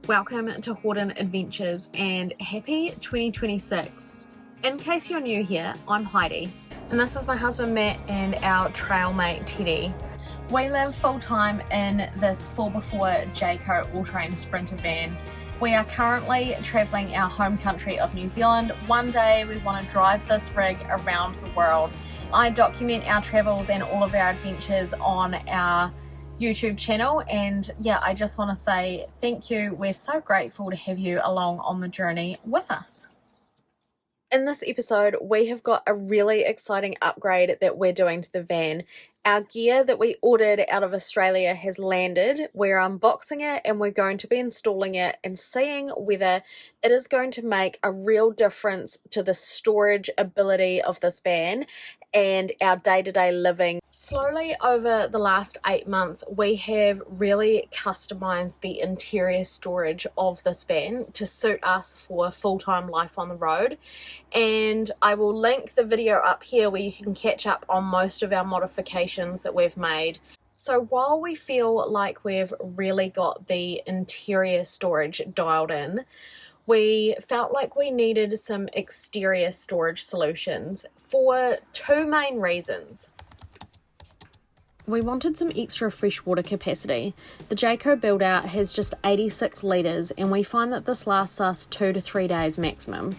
Welcome to Horton Adventures and happy 2026. In case you're new here, I'm Heidi and this is my husband Matt and our trail mate Teddy. We live full-time in this 4x4 Jayco all-terrain sprinter van. We are currently travelling our home country of New Zealand. One day we want to drive this rig around the world. I document our travels and all of our adventures on our YouTube channel, and yeah, I just want to say thank you. We're so grateful to have you along on the journey with us. In this episode, we have got a really exciting upgrade that we're doing to the van. Our gear that we ordered out of Australia has landed. We're unboxing it and we're going to be installing it and seeing whether it is going to make a real difference to the storage ability of this van and our day-to-day living. Slowly over the last 8 months, we have really customized the interior storage of this van to suit us for full-time life on the road. And I will link the video up here where you can catch up on most of our modifications that we've made. So while we feel like we've really got the interior storage dialed in, we felt like we needed some exterior storage solutions for two main reasons. We wanted some extra freshwater capacity. The Jayco build out has just 86 litres and we find that this lasts us 2 to 3 days maximum.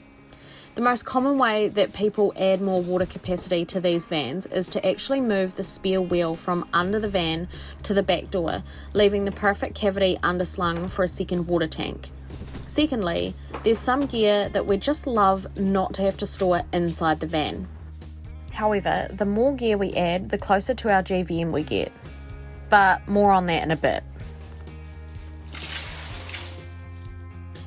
The most common way that people add more water capacity to these vans is to actually move the spare wheel from under the van to the back door, leaving the perfect cavity underslung for a second water tank. Secondly, there's some gear that we just love not to have to store inside the van. However, the more gear we add, the closer to our GVM we get. But more on that in a bit.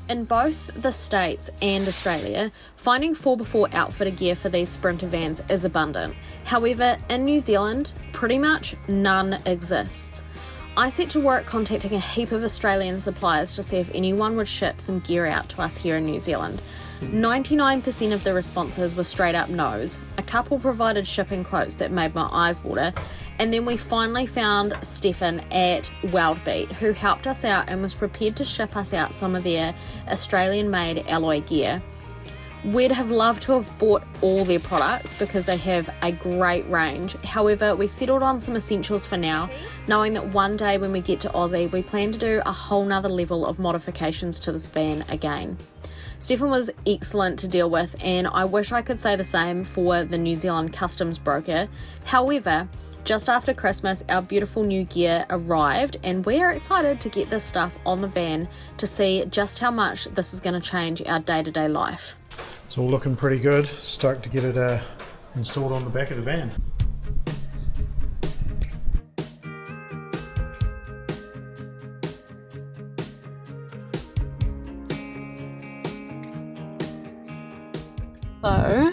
In both the States and Australia, finding 4x4 outfitter gear for these sprinter vans is abundant. However, in New Zealand, pretty much none exists. I set to work contacting a heap of Australian suppliers to see if anyone would ship some gear out to us here in New Zealand. 99% of the responses were straight up no's. A couple provided shipping quotes that made my eyes water, and then we finally found Stefan at WeldBeat, who helped us out and was prepared to ship us out some of their Australian-made alloy gear. We'd have loved to have bought all their products because they have a great range. However, we settled on some essentials for now, knowing that one day when we get to Aussie, we plan to do a whole nother level of modifications to this van again. Stefan was excellent to deal with, and I wish I could say the same for the New Zealand customs broker. However, just after Christmas, our beautiful new gear arrived, and we're excited to get this stuff on the van to see just how much this is going to change our day-to-day life. It's all looking pretty good. Stoked to get it installed on the back of the van. So,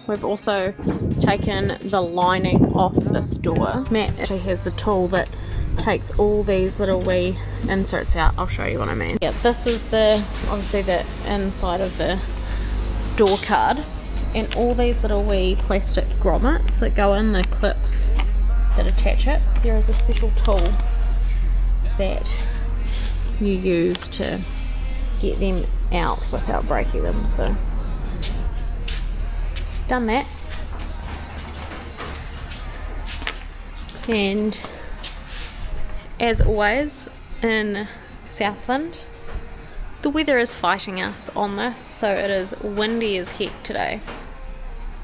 we've also taken the lining off this door. Matt actually has the tool that takes all these little wee inserts out. I'll show you what I mean. Yeah, this is obviously the inside of the door card, and all these little wee plastic grommets that go in, the clips that attach it. There is a special tool that you use to get them out without breaking them. So done that, and as always in Southland, the weather is fighting us on this, so it is windy as heck today,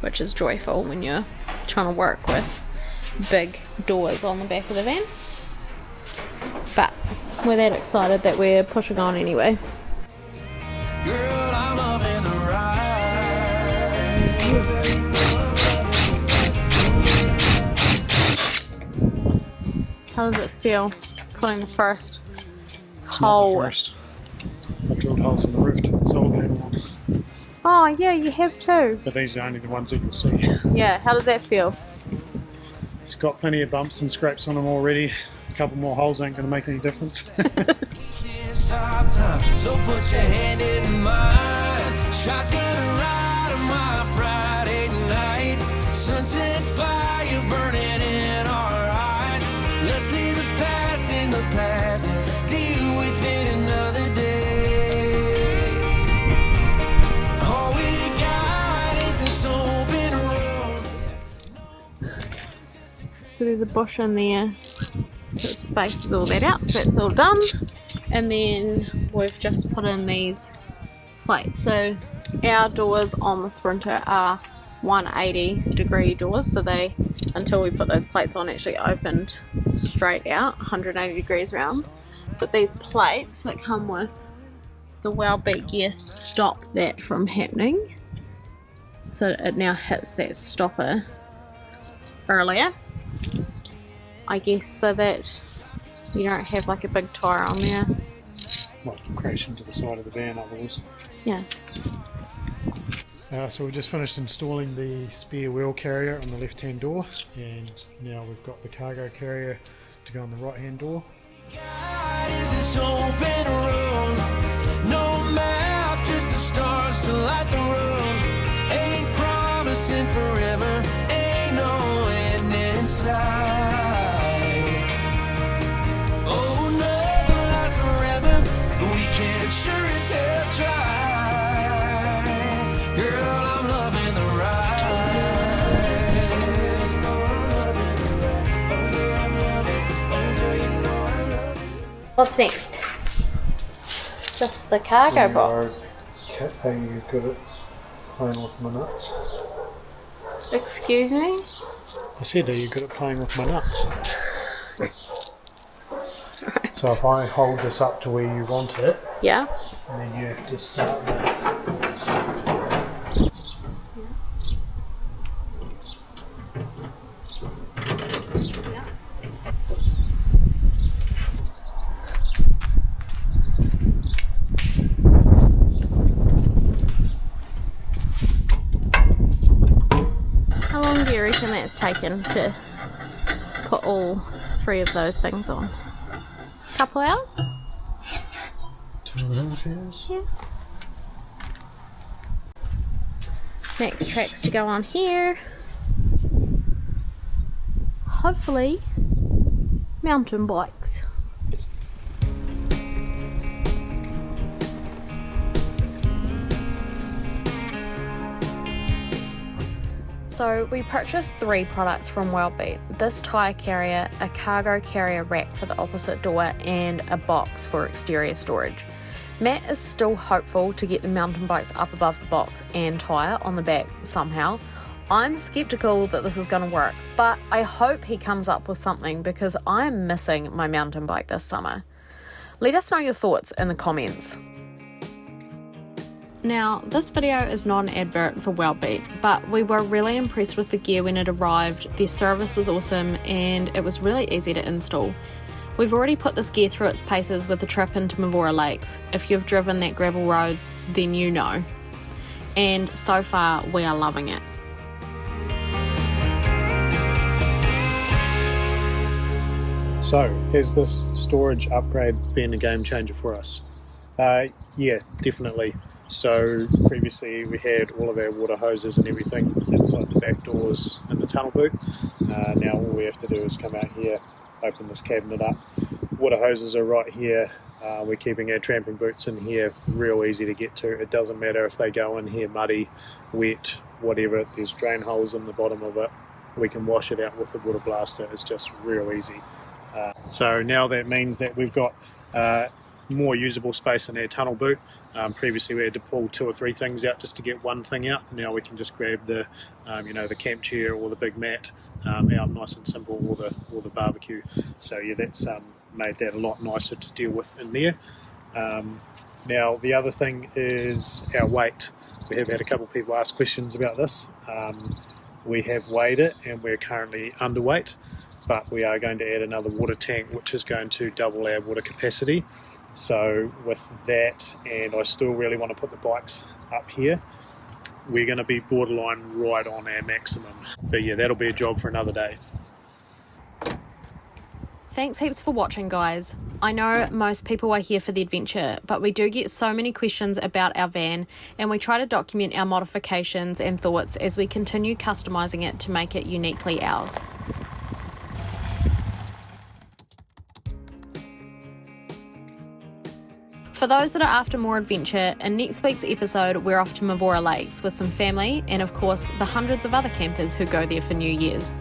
which is joyful when you're trying to work with big doors on the back of the van. But we're that excited that we're pushing on anyway. Girl, I'm loving the ride. How does it feel putting the first hole? I drilled holes in the roof to put the solar panel on. Oh yeah, you have too. But these are only the ones that you'll see. Yeah, how does that feel? It's got plenty of bumps and scrapes on them already. A couple more holes ain't going to make any difference. It's our time, so put your hand in mine. Shotgun ride on my Friday night. Sunset fire burning in our eyes. Let's leave the past in the past. Deal with it another day. So there's a bush in there that spaces all that out, so that's all done. And then we've just put in these plates. So our doors on the Sprinter are 180-degree doors, so they, until we put those plates on, actually opened straight out 180 degrees round. But these plates that come with the WeldBeat gear stop that from happening, so it now hits that stopper earlier, I guess, so that you don't have like a big tyre on there. Might crash into the side of the van otherwise. Yeah. So we just finished installing the spare wheel carrier on the left hand door, and now we've got the cargo carrier to go on the right hand door. God is this open room. No map, just the stars to light the room. Ain't promising forever, ain't no end in sight. Oh, nothing lasts forever, but we can sure as hell try. Girl, I'm loving the ride. What's next? Just the cargo box. Are you good at playing with my nuts? Excuse me? I said, are you good at playing with my nuts? So if I hold this up to where you want it, Yeah. and then you have to start that. How long do you reckon that's taken to put all 3 of those things on? Couple hours? 2.5 hours? Yeah. Next tracks to go on here. Hopefully, mountain bikes. So we purchased 3 products from WeldBeat: this tyre carrier, a cargo carrier rack for the opposite door, and a box for exterior storage. Matt is still hopeful to get the mountain bikes up above the box and tyre on the back somehow. I'm skeptical that this is going to work, but I hope he comes up with something because I'm missing my mountain bike this summer. Let us know your thoughts in the comments. Now, this video is not an advert for WeldBeat, but we were really impressed with the gear when it arrived. Their service was awesome and it was really easy to install. We've already put this gear through its paces with a trip into Mavora Lakes. If you've driven that gravel road, then you know. And so far, we are loving it. So, has this storage upgrade been a game changer for us? Yeah, definitely. So previously we had all of our water hoses and everything inside the back doors in the tunnel boot. Now all we have to do is come out here, open this cabinet up. Water hoses are right here. We're keeping our tramping boots in here, real easy to get to. It doesn't matter if they go in here muddy, wet, whatever. There's drain holes in the bottom of it. We can wash it out with the water blaster. It's just real easy. So now that means that we've got more usable space in our tunnel boot. Previously we had to pull 2 or 3 things out just to get one thing out. Now we can just grab the the camp chair or the big mat out nice and simple, or the barbecue. So yeah, that's made that a lot nicer to deal with in there. Now the other thing is our weight. We have had a couple of people ask questions about this. We have weighed it and we're currently underweight, but we are going to add another water tank which is going to double our water capacity. So with that, and I still really want to put the bikes up here, we're going to be borderline right on our maximum. But yeah, that'll be a job for another day. Thanks heaps for watching, guys. I know most people are here for the adventure, but we do get so many questions about our van, and we try to document our modifications and thoughts as we continue customizing it to make it uniquely ours. For those that are after more adventure, in next week's episode we're off to Mavora Lakes with some family and of course the hundreds of other campers who go there for New Year's.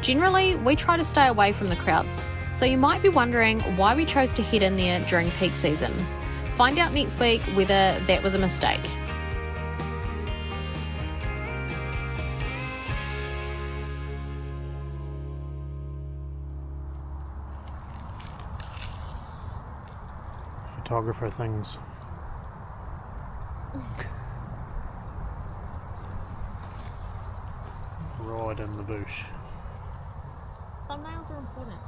Generally, we try to stay away from the crowds, so you might be wondering why we chose to head in there during peak season. Find out next week whether that was a mistake. Photographer things. Right in the bush. Thumbnails are important.